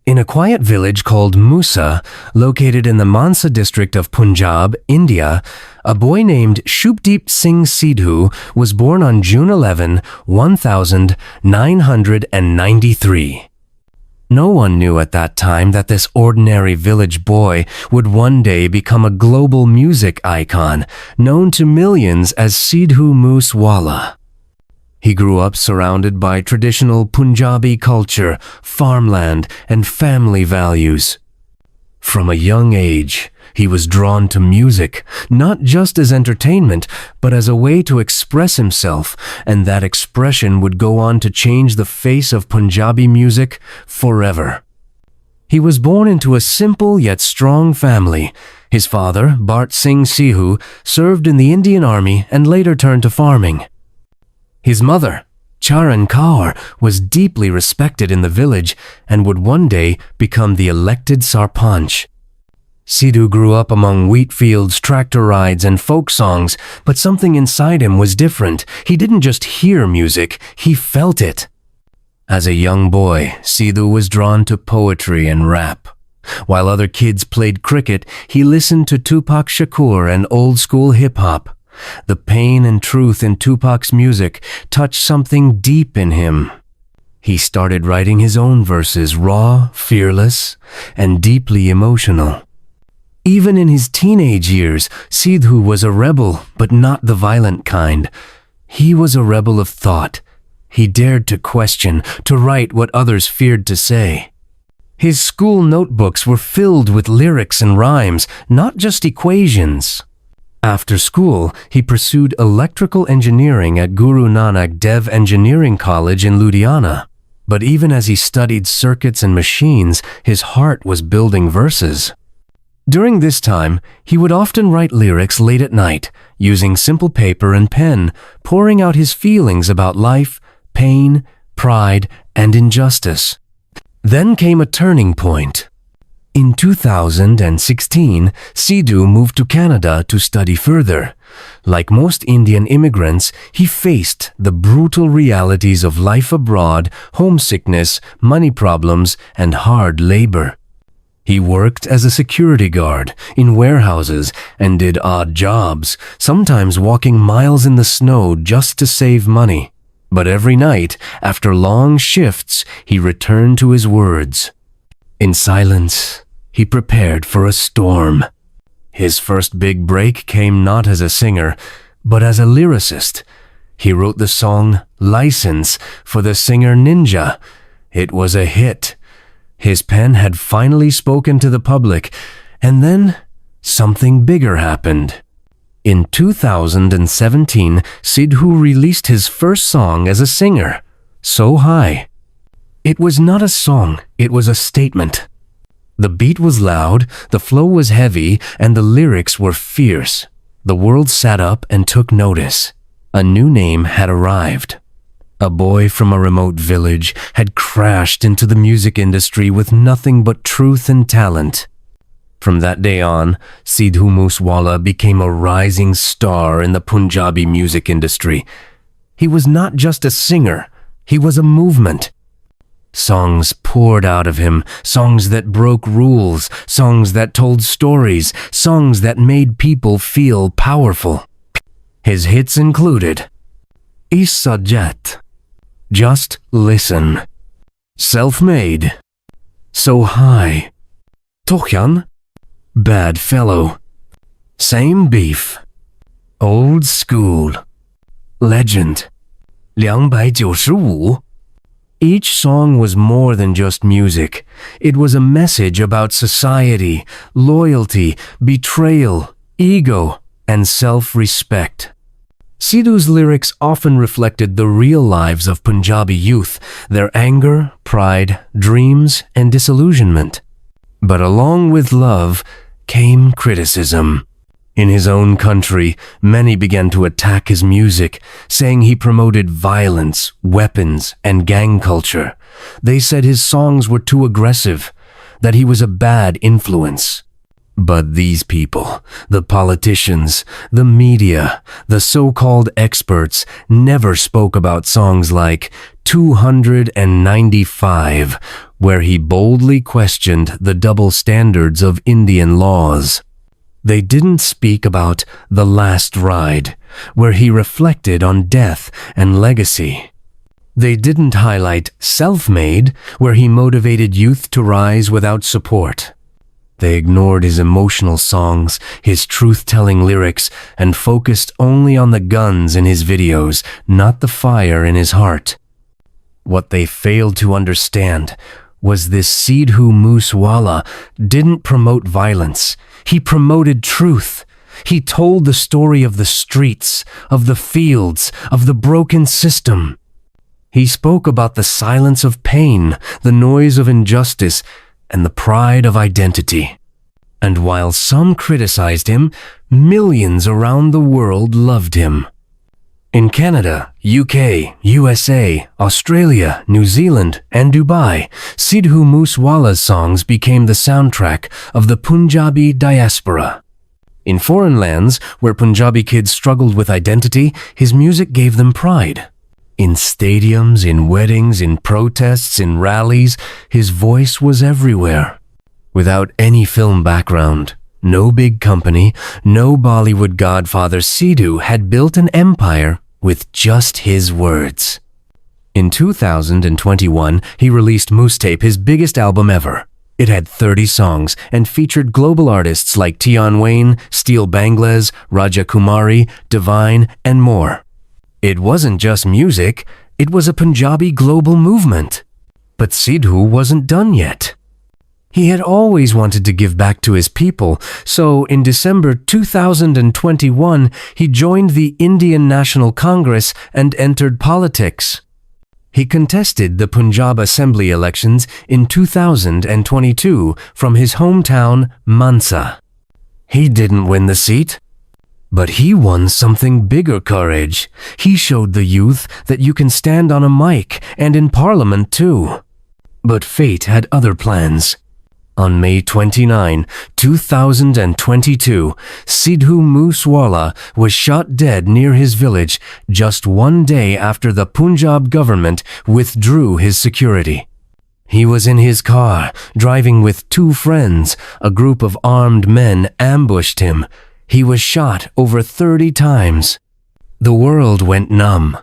In a quiet village called Musa, located in the Mansa district of Punjab, India, a boy named Shubhdeep Singh Sidhu was born on June 1993. No one knew at that time that this ordinary village boy would one day become a global music icon, known to millions as Sidhu Moose Wala. He grew up surrounded by traditional Punjabi culture, farmland, and family values. From a young age, he was drawn to music, not just as entertainment, but as a way to express himself, and that expression would go on to change the face of Punjabi music forever. He was born into a simple yet strong family. His father, Bart Singh Sidhu, served in the Indian Army and later turned to farming. His mother, Charan Kaur, was deeply respected in the village and would one day become the elected Sarpanch. Sidhu grew up among wheat fields, tractor rides, and folk songs, but something inside him was different. He didn't just hear music, he felt it. As a young boy, Sidhu was drawn to poetry and rap. While other kids played cricket, he listened to Tupac Shakur and old-school hip-hop. The pain and truth in Tupac's music touched something deep in him. He started writing his own verses, raw, fearless, and deeply emotional. Even in his teenage years, Sidhu was a rebel, but not the violent kind. He was a rebel of thought. He dared to question, to write what others feared to say. His school notebooks were filled with lyrics and rhymes, not just equations. After school, he pursued electrical engineering at Guru Nanak Dev Engineering College in Ludhiana. But even as he studied circuits and machines, his heart was building verses. During this time, he would often write lyrics late at night, using simple paper and pen, pouring out his feelings about life, pain, pride, and injustice. Then came a turning point. In 2016, Sidhu moved to Canada to study further. Like most Indian immigrants, he faced the brutal realities of life abroad, homesickness, money problems, and hard labor. He worked as a security guard in warehouses and did odd jobs, sometimes walking miles in the snow just to save money. But every night, after long shifts, he returned to his words. In silence, he prepared for a storm. His first big break came not as a singer, but as a lyricist. He wrote the song License for the singer Ninja. It was a hit. His pen had finally spoken to the public, and then something bigger happened. In 2017, Sidhu released his first song as a singer, So High. It was not a song, it was a statement. The beat was loud, the flow was heavy, and the lyrics were fierce. The world sat up and took notice. A new name had arrived. A boy from a remote village had crashed into the music industry with nothing but truth and talent. From that day on, Sidhu Moose Wala became a rising star in the Punjabi music industry. He was not just a singer, he was a movement. Songs poured out of him, songs that broke rules, songs that told stories, songs that made people feel powerful. His hits included Is Sajat, Just Listen, Self-Made, So High, Tokhyan, Bad Fellow, Same Beef, Old School, Legend, 295. Each song was more than just music. It was a message about society, loyalty, betrayal, ego, and self-respect. Sidhu's lyrics often reflected the real lives of Punjabi youth, their anger, pride, dreams, and disillusionment. But along with love came criticism. In his own country, many began to attack his music, saying he promoted violence, weapons, and gang culture. They said his songs were too aggressive, that he was a bad influence. But these people, the politicians, the media, the so-called experts, never spoke about songs like 295, where he boldly questioned the double standards of Indian laws. They didn't speak about The Last Ride, where he reflected on death and legacy. They didn't highlight Self-Made, where he motivated youth to rise without support. They ignored his emotional songs, his truth-telling lyrics, and focused only on the guns in his videos, not the fire in his heart. What they failed to understand was this Sidhu Moose Wala didn't promote violence. He promoted truth. He told the story of the streets, of the fields, of the broken system. He spoke about the silence of pain, the noise of injustice, and the pride of identity. And while some criticized him, millions around the world loved him. In Canada, UK, USA, Australia, New Zealand, and Dubai, Sidhu Moose Wala's songs became the soundtrack of the Punjabi diaspora. In foreign lands, where Punjabi kids struggled with identity, his music gave them pride. In stadiums, in weddings, in protests, in rallies, his voice was everywhere. Without any film background, no big company, no Bollywood godfather, Sidhu had built an empire with just his words. In 2021, he released Moose Tape, his biggest album ever. It had 30 songs and featured global artists like Tion Wayne, Steel Bangles, Raja Kumari, Divine, and more. It wasn't just music, it was a Punjabi global movement. But Sidhu wasn't done yet. He had always wanted to give back to his people, so in December 2021, he joined the Indian National Congress and entered politics. He contested the Punjab Assembly elections in 2022 from his hometown, Mansa. He didn't win the seat. But he won something bigger courage. He showed the youth that you can stand on a mic and in parliament too. But fate had other plans. On May 29, 2022, Sidhu Moose Wala was shot dead near his village just one day after the Punjab government withdrew his security. He was in his car, driving with two friends. A group of armed men ambushed him. He was shot over 30 times. The world went numb.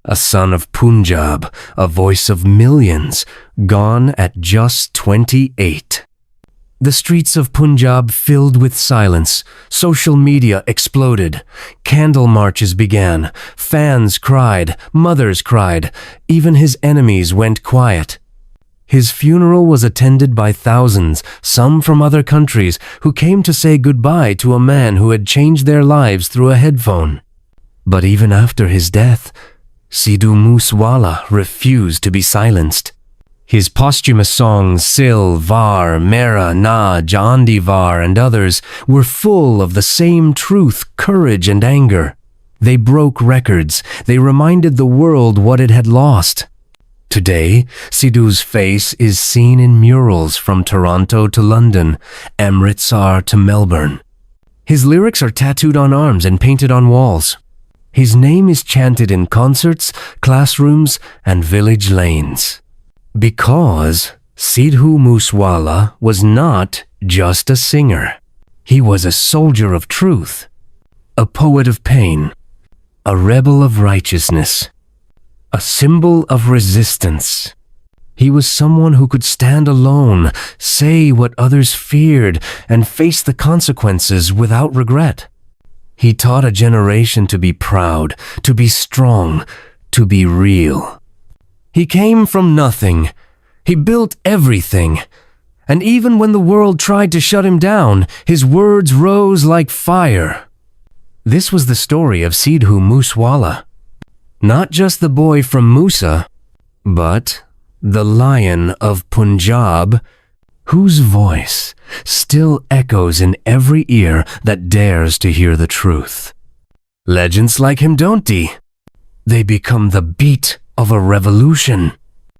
A son of Punjab, a voice of millions, gone at just 28. The streets of Punjab filled with silence. Social media exploded. Candle marches began. Fans cried. Mothers cried. Even his enemies went quiet. His funeral was attended by thousands, some from other countries, who came to say goodbye to a man who had changed their lives through a headphone. But even after his death, Sidhu Moose Wala refused to be silenced. His posthumous songs Sil, Var, Mera, Na, Jandi Var, and others were full of the same truth, courage, and anger. They broke records. They reminded the world what it had lost. Today, Sidhu's face is seen in murals from Toronto to London, Amritsar to Melbourne. His lyrics are tattooed on arms and painted on walls. His name is chanted in concerts, classrooms, and village lanes. Because Sidhu Moose Wala was not just a singer. He was a soldier of truth, a poet of pain, a rebel of righteousness, a symbol of resistance. He was someone who could stand alone, say what others feared, and face the consequences without regret. He taught a generation to be proud, to be strong, to be real. He came from nothing. He built everything. And even when the world tried to shut him down, his words rose like fire. This was the story of Sidhu Moose Wala. Not just the boy from Musa, but the Lion of Punjab, whose voice still echoes in every ear that dares to hear the truth. Legends like him don't. They become the beat of a revolution.